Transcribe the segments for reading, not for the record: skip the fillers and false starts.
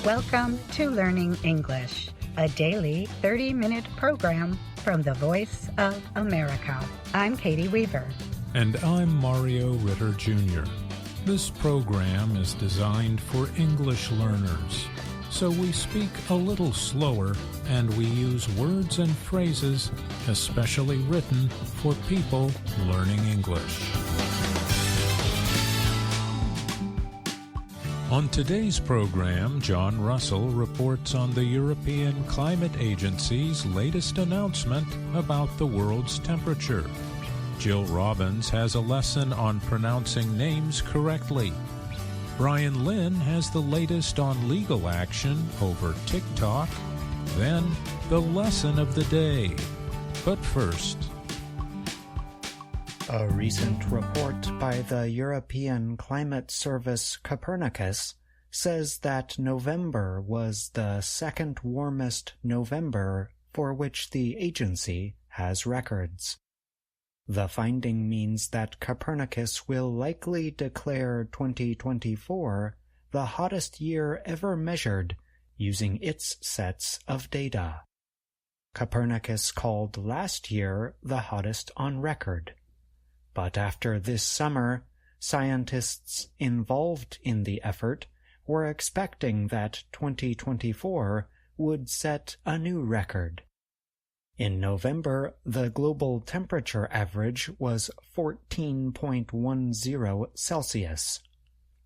Welcome to Learning English, a daily 30-minute program from the Voice of America. I'm Katie Weaver. And I'm Mario Ritter Jr. This program is designed for English learners, so we speak a little slower and we use words and phrases especially written for people learning English. On today's program, John Russell reports on the European Climate Agency's latest announcement about the world's temperature. Jill Robbins has a lesson on pronouncing names correctly. Brian Lynn has the latest on legal action over TikTok. Then, the lesson of the day. But first, a recent report by the European Climate Service Copernicus says that November was the second warmest November for which the agency has records. The finding means that Copernicus will likely declare 2024 the hottest year ever measured using its sets of data. Copernicus called last year the hottest on record. But after this summer, scientists involved in the effort were expecting that 2024 would set a new record. In November, the global temperature average was 14.10 Celsius.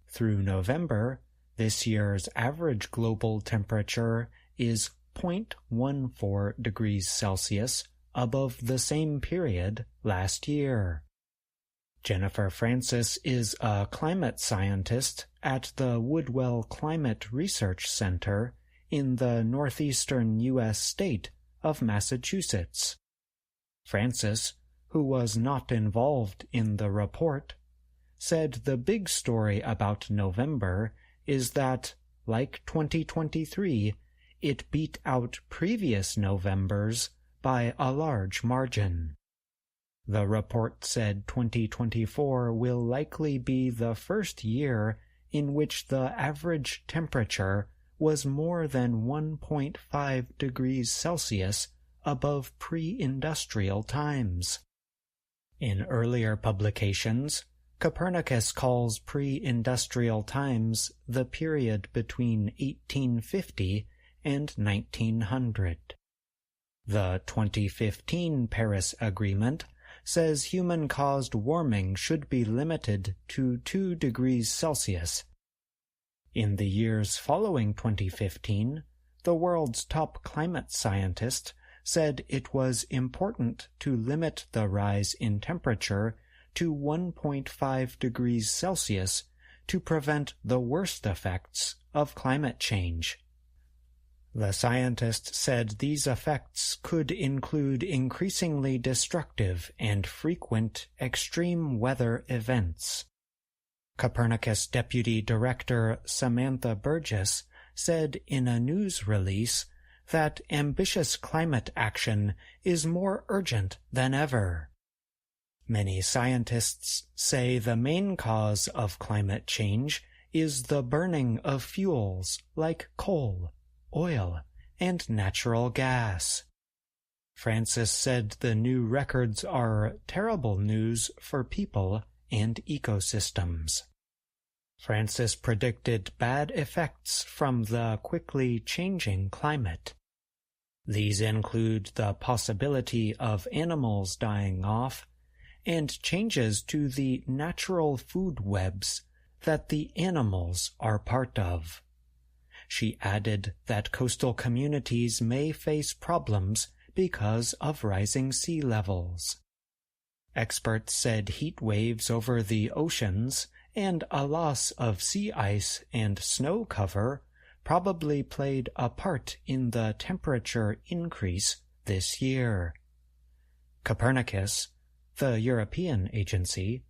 Through November, this year's average global temperature is 0.14 degrees Celsius above the same period last year. Jennifer Francis is a climate scientist at the Woodwell Climate Research Center in the northeastern U.S. state of Massachusetts. Francis, who was not involved in the report, said the big story about November is that, like 2023, it beat out previous Novembers by a large margin. The report said 2024 will likely be the first year in which the average temperature was more than 1.5 degrees Celsius above pre-industrial times. In earlier publications, Copernicus calls pre-industrial times the period between 1850 and 1900. The 2015 Paris Agreement says human-caused warming should be limited to 2 degrees Celsius. In the years following 2015, the world's top climate scientist said it was important to limit the rise in temperature to 1.5 degrees Celsius to prevent the worst effects of climate change. The scientist said these effects could include increasingly destructive and frequent extreme weather events. Copernicus Deputy Director Samantha Burgess said in a news release that ambitious climate action is more urgent than ever. Many scientists say the main cause of climate change is the burning of fuels like coal, oil, and natural gas. Francis said the new records are terrible news for people and ecosystems. Francis predicted bad effects from the quickly changing climate. These include the possibility of animals dying off and changes to the natural food webs that the animals are part of. She added that coastal communities may face problems because of rising sea levels. Experts said heat waves over the oceans and a loss of sea ice and snow cover probably played a part in the temperature increase this year. Copernicus, the European agency,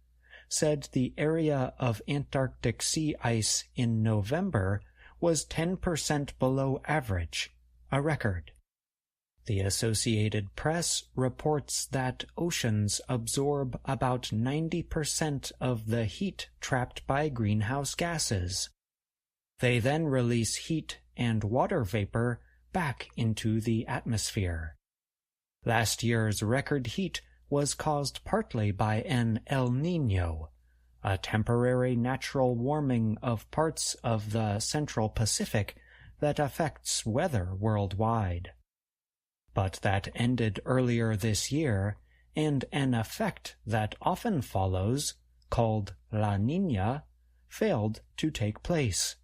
said the area of Antarctic sea ice in November was 10% below average, a record. The Associated Press reports that oceans absorb about 90% of the heat trapped by greenhouse gases. They then release heat and water vapor back into the atmosphere. Last year's record heat was caused partly by an El Niño, a temporary natural warming of parts of the Central Pacific that affects weather worldwide. But that ended earlier this year, and an effect that often follows, called La Niña, failed to take place.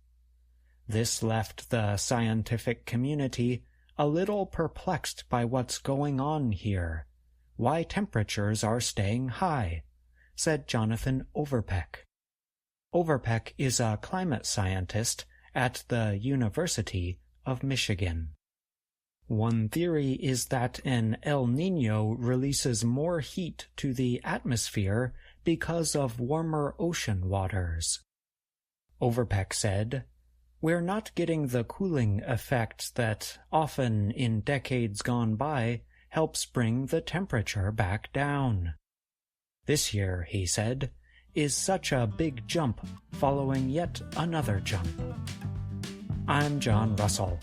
This left the scientific community a little perplexed by what's going on here, why temperatures are staying high, said Jonathan Overpeck. Overpeck is a climate scientist at the University of Michigan. One theory is that an El Niño releases more heat to the atmosphere because of warmer ocean waters. Overpeck said, "We're not getting the cooling effect that, often in decades gone by, helps bring the temperature back down. This year," he said, "is such a big jump following yet another jump." I'm John Russell.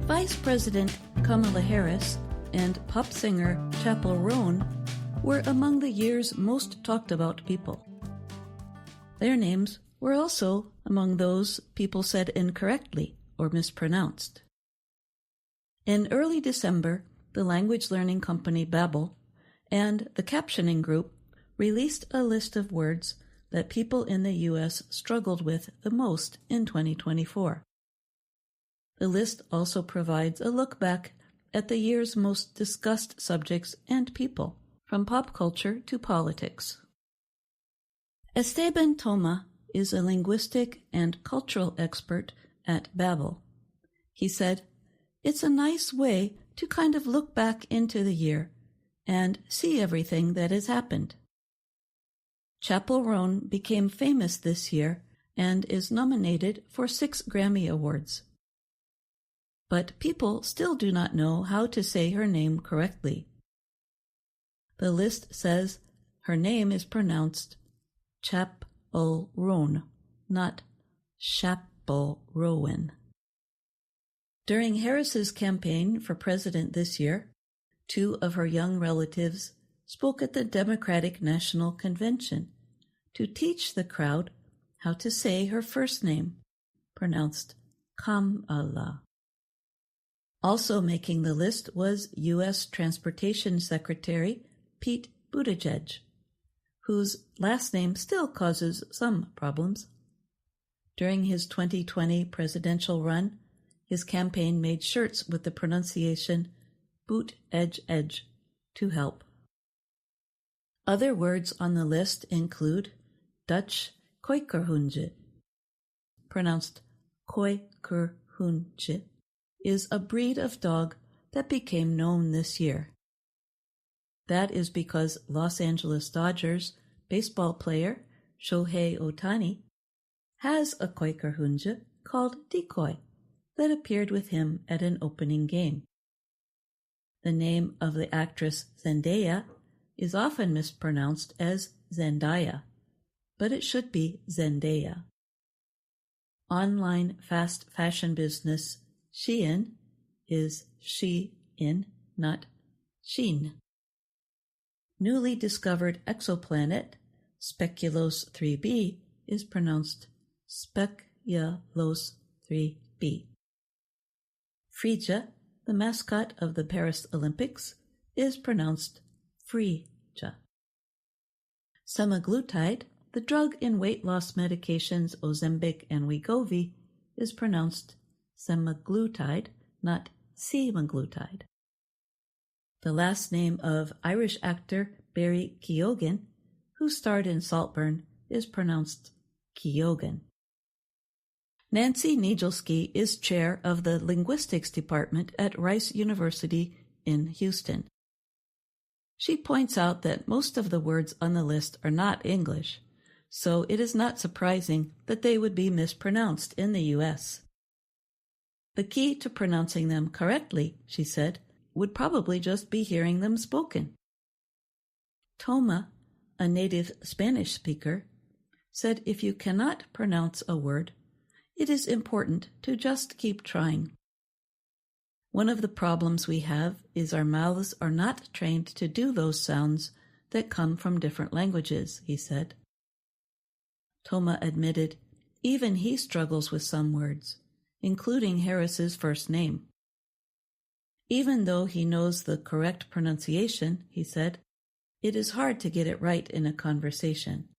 Vice President Kamala Harris and pop singer Chappell Roan were among the year's most talked about people. Their names were also among those people said incorrectly or mispronounced. In early December, the language learning company Babbel and the captioning group released a list of words that people in the U.S. struggled with the most in 2024. The list also provides a look back at the year's most discussed subjects and people, from pop culture to politics. Esteban Toma is a linguistic and cultural expert at Babbel. He said, "It's a nice way to kind of look back into the year and see everything that has happened." Chappell Roan became famous this year and is nominated for 6 Grammy Awards. But people still do not know how to say her name correctly. The list says her name is pronounced Chappell Roan, not Chappell Rowan. During Harris's campaign for president this year, 2 of her young relatives spoke at the Democratic National Convention to teach the crowd how to say her first name, pronounced Kamala. Also making the list was U.S. Transportation Secretary Pete Buttigieg, whose last name still causes some problems. During his 2020 presidential run, his campaign made shirts with the pronunciation Boot Edge Edge to help. Other words on the list include Dutch Kooikerhoentje, pronounced Kooikerhoentje, is a breed of dog that became known this year. That is because Los Angeles Dodgers baseball player Shohei Ohtani has a Kooikerhoentje called Decoy that appeared with him at an opening game. The name of the actress Zendaya is often mispronounced as Zendaya, but it should be Zendaya. Online fast fashion business Shein is She-in, not Sheen. Newly discovered exoplanet Speculos 3b is pronounced Speculos 3b. Frisia, the mascot of the Paris Olympics, is pronounced Frisia. Semaglutide, the drug in weight loss medications Ozempic and Wegovy, is pronounced semaglutide, not semaglutide. The last name of Irish actor Barry Keoghan, who starred in Saltburn, is pronounced Keoghan. Nancy Niedzielski is chair of the linguistics department at Rice University in Houston. She points out that most of the words on the list are not English, so it is not surprising that they would be mispronounced in the U.S. The key to pronouncing them correctly, she said, would probably just be hearing them spoken. Toma, a native Spanish speaker, said if you cannot pronounce a word, it is important to just keep trying. One of the problems we have is our mouths are not trained to do those sounds that come from different languages, he said. Toma admitted even he struggles with some words, including Harris's first name. Even though he knows the correct pronunciation, he said, it is hard to get it right in a conversation.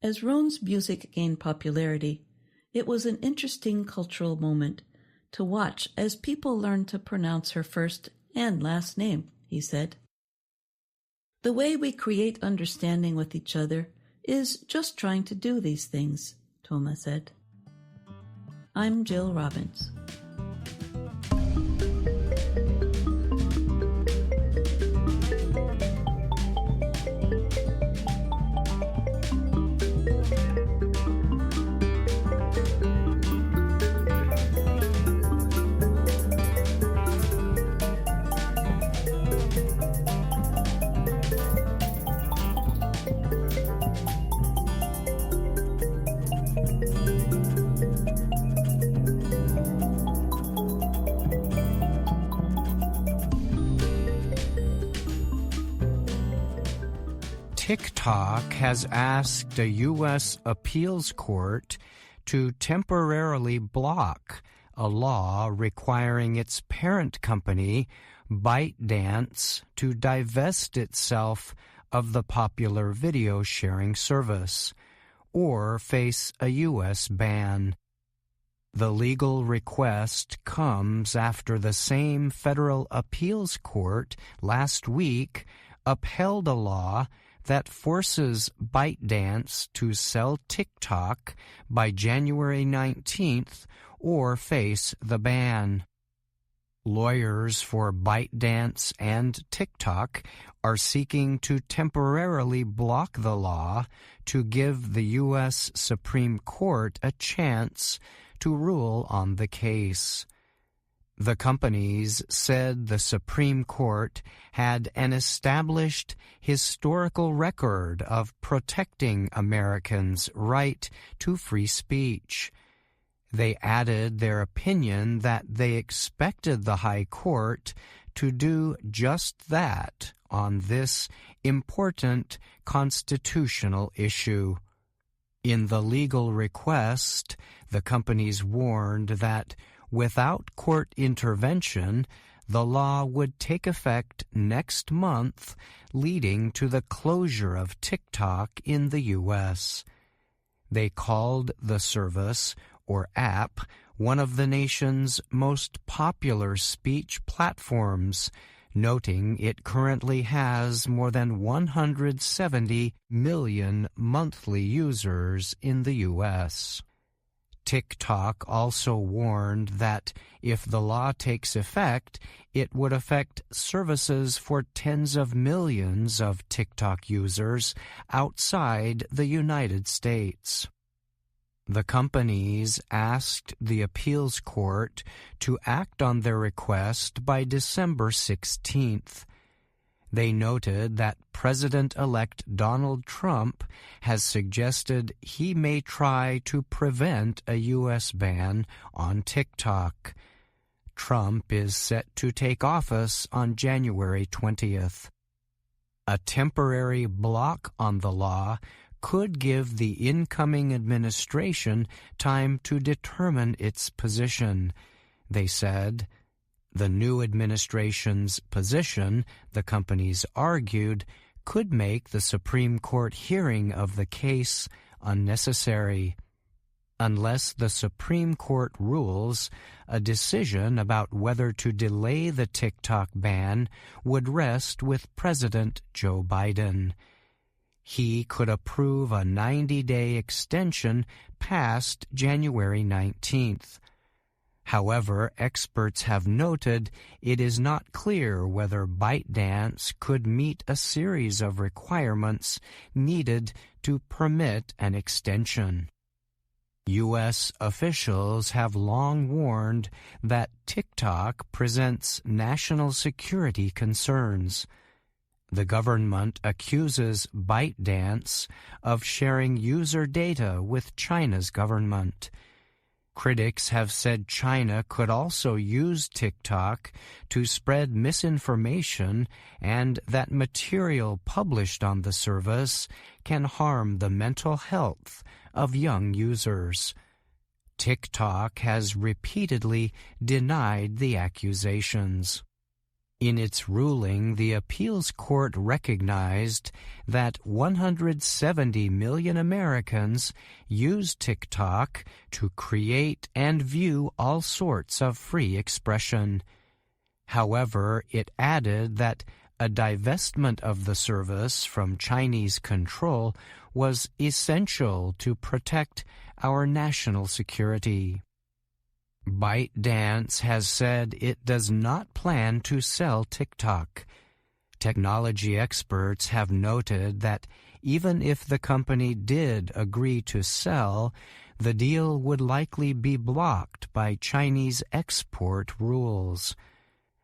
As Roan's music gained popularity, it was an interesting cultural moment to watch as people learned to pronounce her first and last name, he said. The way we create understanding with each other is just trying to do these things, Toma said. I'm Jill Robbins. TikTok has asked a U.S. appeals court to temporarily block a law requiring its parent company, ByteDance, to divest itself of the popular video sharing service or face a U.S. ban. The legal request comes after the same federal appeals court last week upheld a law that forces ByteDance to sell TikTok by January 19th or face the ban. Lawyers for ByteDance and TikTok are seeking to temporarily block the law to give the U.S. Supreme Court a chance to rule on the case. The companies said the Supreme Court had an established historical record of protecting Americans' right to free speech. They added their opinion that they expected the High Court to do just that on this important constitutional issue. In the legal request, the companies warned that without court intervention, the law would take effect next month, leading to the closure of TikTok in the U.S. They called the service, or app, one of the nation's most popular speech platforms, noting it currently has more than 170 million monthly users in the U.S. TikTok also warned that if the law takes effect, it would affect services for tens of millions of TikTok users outside the United States. The companies asked the appeals court to act on their request by December 16th. They noted that President-elect Donald Trump has suggested he may try to prevent a U.S. ban on TikTok. Trump is set to take office on January 20th. A temporary block on the law could give the incoming administration time to determine its position, they said. The new administration's position, the companies argued, could make the Supreme Court hearing of the case unnecessary. Unless the Supreme Court rules, a decision about whether to delay the TikTok ban would rest with President Joe Biden. he could approve a 90-day extension past January 19th. However, experts have noted it is not clear whether ByteDance could meet a series of requirements needed to permit an extension. U.S. officials have long warned that TikTok presents national security concerns. The government accuses ByteDance of sharing user data with China's government. Critics have said China could also use TikTok to spread misinformation and that material published on the service can harm the mental health of young users. TikTok has repeatedly denied the accusations. In its ruling, the appeals court recognized that 170 million Americans use TikTok to create and view all sorts of free expression. However, it added that a divestment of the service from Chinese control was essential to protect our national security. ByteDance has said it does not plan to sell TikTok. Technology experts have noted that even if the company did agree to sell, the deal would likely be blocked by Chinese export rules.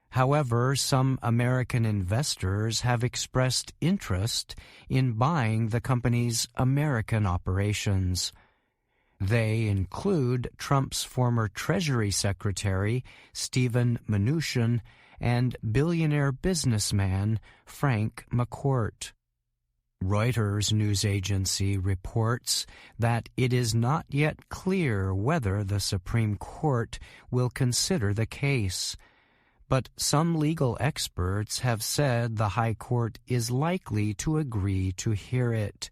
However, some American investors have expressed interest in buying the company's American operations. They include Trump's former Treasury Secretary, Steven Mnuchin, and billionaire businessman Frank McCourt. Reuters news agency reports that it is not yet clear whether the Supreme Court will consider the case, but some legal experts have said the High Court is likely to agree to hear it.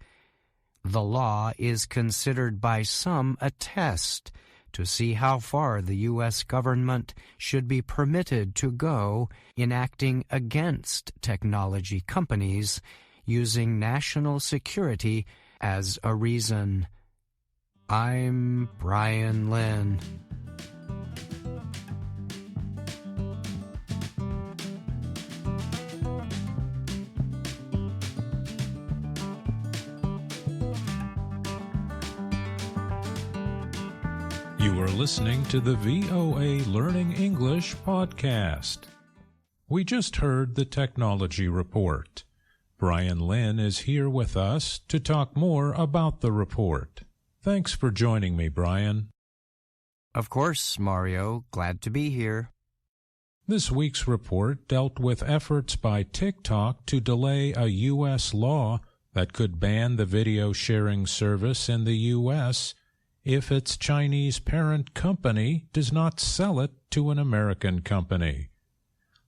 The law is considered by some a test to see how far the U.S. government should be permitted to go in acting against technology companies using national security as a reason. I'm Brian Lynn. You are listening to the VOA Learning English podcast. We just heard the Technology Report. Brian Lynn is here with us to talk more about the report. Thanks for joining me, Brian. Of course, Mario. Glad to be here. This week's report dealt with efforts by TikTok to delay a U.S. law that could ban the video sharing service in the U.S. if its Chinese parent company does not sell it to an American company.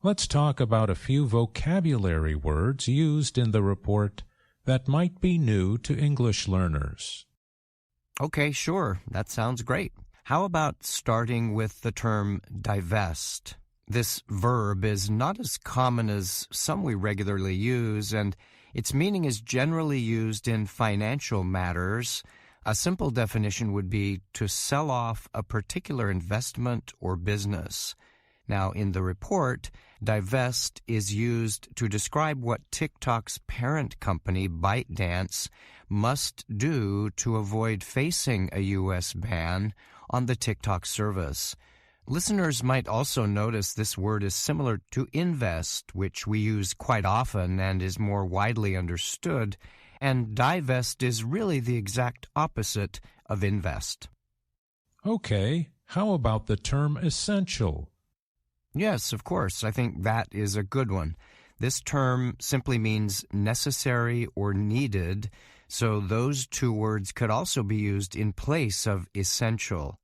Let's talk about a few vocabulary words used in the report that might be new to English learners. Okay, sure. That sounds great. How about starting with the term divest? This verb is not as common as some we regularly use, and its meaning is generally used in financial matters. A simple definition would be to sell off a particular investment or business. Now, in the report, divest is used to describe what TikTok's parent company, ByteDance, must do to avoid facing a U.S. ban on the TikTok service. Listeners might also notice this word is similar to invest, which we use quite often and is more widely understood, and divest is really the exact opposite of invest. Okay, how about the term essential? Yes, of course. I think that is a good one. This term simply means necessary or needed, so those two words could also be used in place of essential.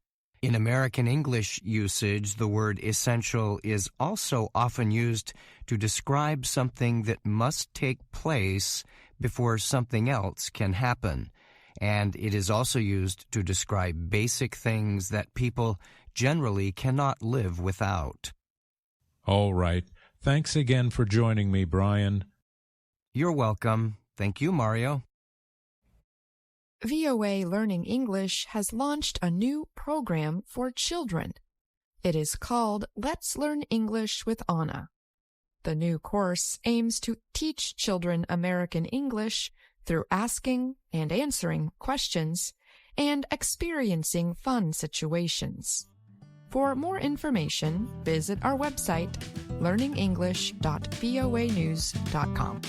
In American English usage, the word essential is also often used to describe something that must take place before something else can happen. And it is also used to describe basic things that people generally cannot live without. All right. Thanks again for joining me, Brian. You're welcome. Thank you, Mario. VOA Learning English has launched a new program for children. It is called Let's Learn English with Anna. The new course aims to teach children American English through asking and answering questions and experiencing fun situations. For more information, visit our website, learningenglish.voanews.com.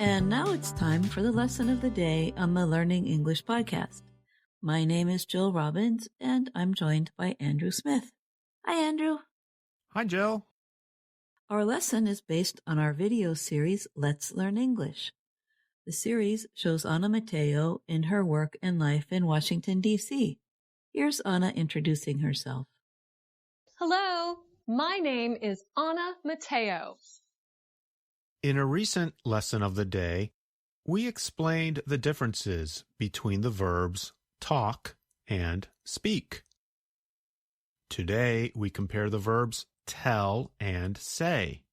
And now it's time for the lesson of the day on the Learning English podcast. My name is Jill Robbins, and I'm joined by Andrew Smith. Hi, Andrew. Hi, Jill. Our lesson is based on our video series, Let's Learn English. The series shows Anna Mateo in her work and life in Washington, D.C. Here's Anna introducing herself. Hello, my name is Anna Mateo. In a recent lesson of the day, we explained the differences between the verbs talk and speak. Today, we compare the verbs tell and say.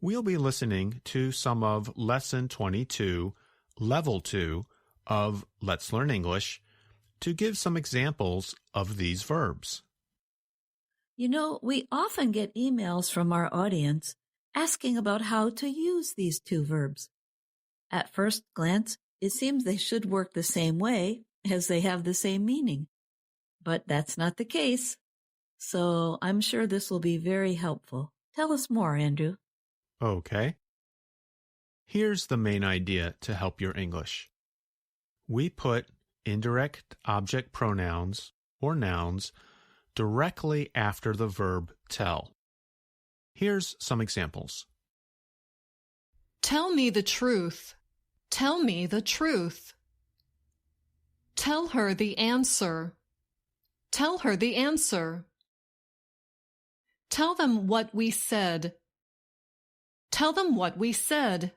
We'll be listening to some of Lesson 22, Level 2 of Let's Learn English to give some examples of these verbs. You know, we often get emails from our audience asking about how to use these two verbs. At first glance, it seems they should work the same way as they have the same meaning. But that's not the case. So I'm sure this will be very helpful. Tell us more, Andrew. Okay. Here's the main idea to help your English. We put indirect object pronouns or nouns directly after the verb tell. Here's some examples. Tell me the truth. Tell me the truth. Tell her the answer. Tell her the answer. Tell them what we said. Tell them what we said.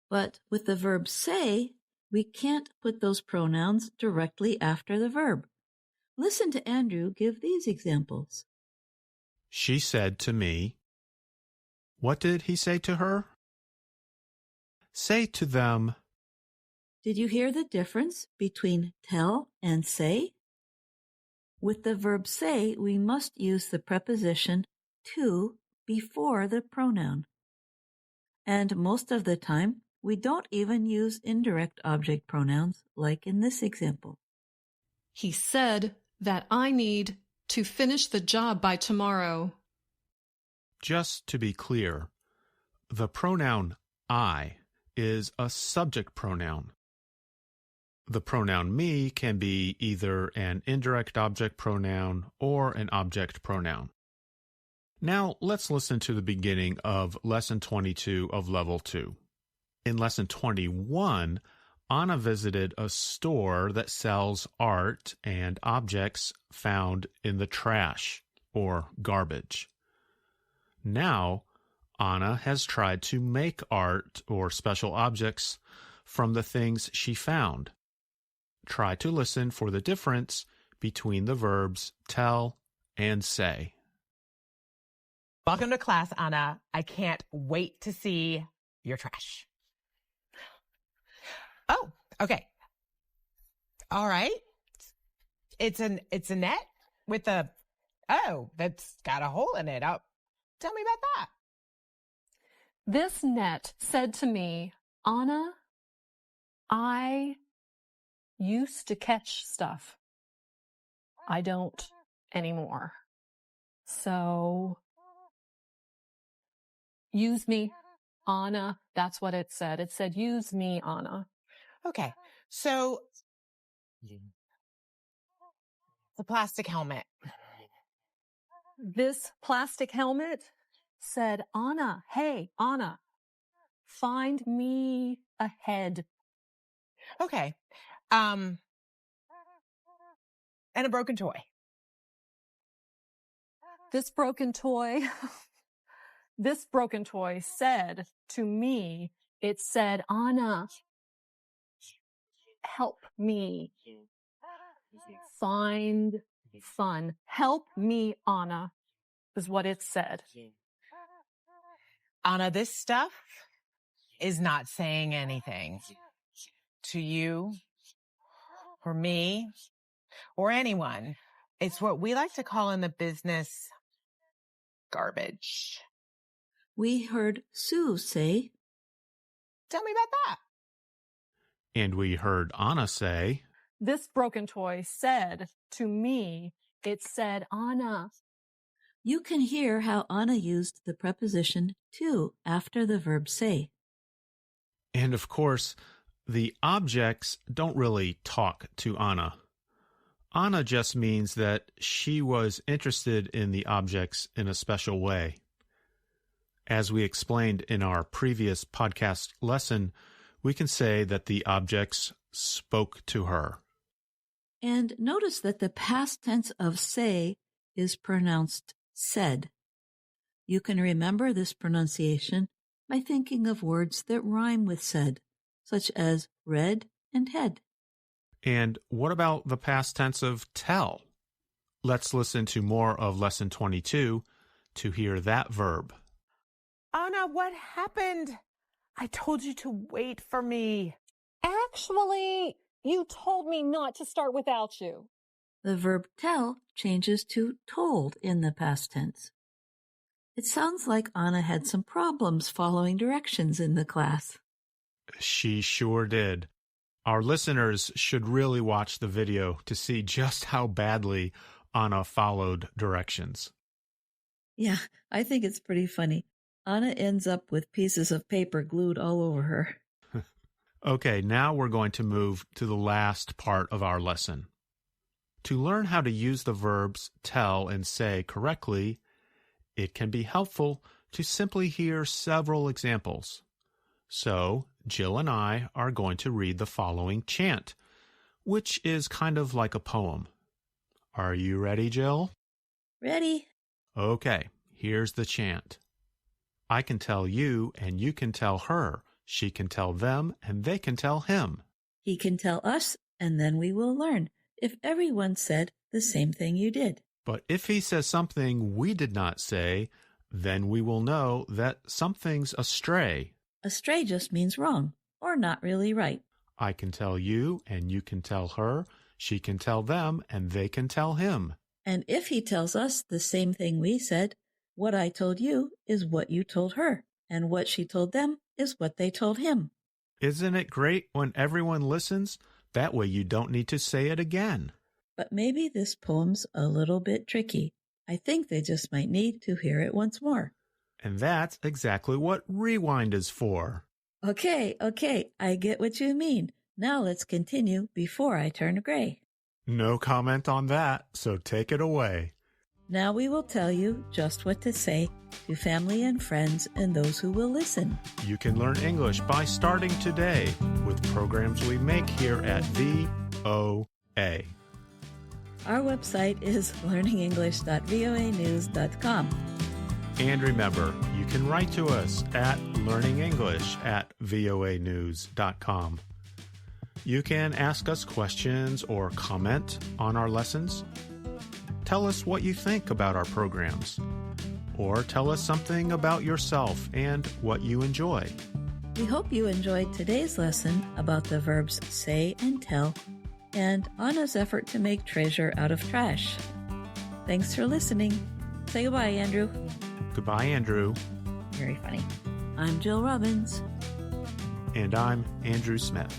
But with the verb say, we can't put those pronouns directly after the verb. Listen to Andrew give these examples. She said to me. What did he say to her? Say to them. Did you hear the difference between tell and say? With the verb say, we must use the preposition to before the pronoun. And most of the time, we don't even use indirect object pronouns like in this example. He said that I need to finish the job by tomorrow. Just to be clear, the pronoun I is a subject pronoun. The pronoun me can be either an indirect object pronoun or an object pronoun. Now let's listen to the beginning of Lesson 22 of Level 2. In Lesson 21, Anna visited a store that sells art and objects found in the trash or garbage. Now, Anna has tried to make art or special objects from the things she found. Try to listen for the difference between the verbs tell and say. Welcome to class, Anna. I can't wait to see your trash. Oh, okay. All right. It's a net with that's got a hole in it. Oh, tell me about that. This net said to me, Anna, I used to catch stuff. I don't anymore. So use me, Anna. That's what it said. It said, use me, Anna. Okay. So the plastic helmet. This plastic helmet said, Anna, hey, Anna, find me a head. Okay. And a broken toy. This broken toy, This broken toy said to me, it said, Anna, help me find fun. Help me, Anna, is what it said. Anna, this stuff is not saying anything to you or me or anyone. It's what we like to call in the business garbage. We heard Sue say, Tell me about that. And we heard Anna say, This broken toy said to me, it said, Anna. you can hear how Anna used the preposition to after the verb say. and of course, the objects don't really talk to Anna. Anna just means that she was interested in the objects in a special way. As we explained in our previous podcast lesson, we can say that the objects spoke to her. And notice that the past tense of say is pronounced said. You can remember this pronunciation by thinking of words that rhyme with said, such as read and head. And what about the past tense of tell? Let's listen to more of Lesson 22 to hear that verb. Anna, what happened? I told you to wait for me. Actually, you told me not to start without you. The verb tell changes to told in the past tense. It sounds like Anna had some problems following directions in the class. She sure did. Our listeners should really watch the video to see just how badly Anna followed directions. Yeah, I think it's pretty funny. Anna ends up with pieces of paper glued all over her. Okay, now we're going to move to the last part of our lesson. To learn how to use the verbs tell and say correctly, it can be helpful to simply hear several examples. So, Jill and I are going to read the following chant, which is kind of like a poem. Are you ready, Jill? Ready? Okay, here's the chant. I can tell you, and you can tell her. She can tell them, and they can tell him. He can tell us, and then we will learn if everyone said the same thing you did. But if he says something we did not say, then we will know that something's astray. Astray just means wrong, or not really right. I can tell you, and you can tell her. She can tell them, and they can tell him. And if he tells us the same thing we said, what I told you is what you told her, and what she told them is what they told him. Isn't it great when everyone listens? That way you don't need to say it again. But maybe this poem's a little bit tricky. I think they just might need to hear it once more. And that's exactly what rewind is for. Okay, I get what you mean. Now let's continue before I turn gray. No comment on that, so take it away. Now we will tell you just what to say to family and friends and those who will listen. You can learn English by starting today with programs we make here at VOA. Our website is learningenglish.voanews.com. And remember, you can write to us at learningenglish@voanews.com. You can ask us questions or comment on our lessons. Tell us what you think about our programs. Or tell us something about yourself and what you enjoy. We hope you enjoyed today's lesson about the verbs say and tell, and Anna's effort to make treasure out of trash. Thanks for listening. Say goodbye, Andrew. Goodbye, Andrew. Very funny. I'm Jill Robbins. And I'm Andrew Smith.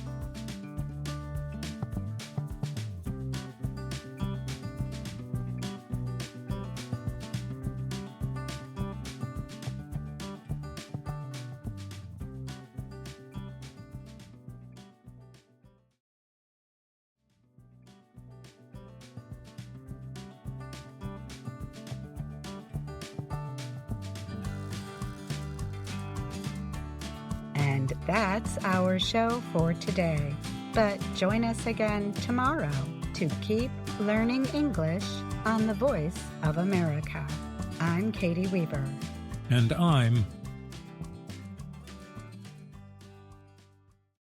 And that's our show for today. But join us again tomorrow to keep learning English on the Voice of America. I'm Katie Weaver. And I'm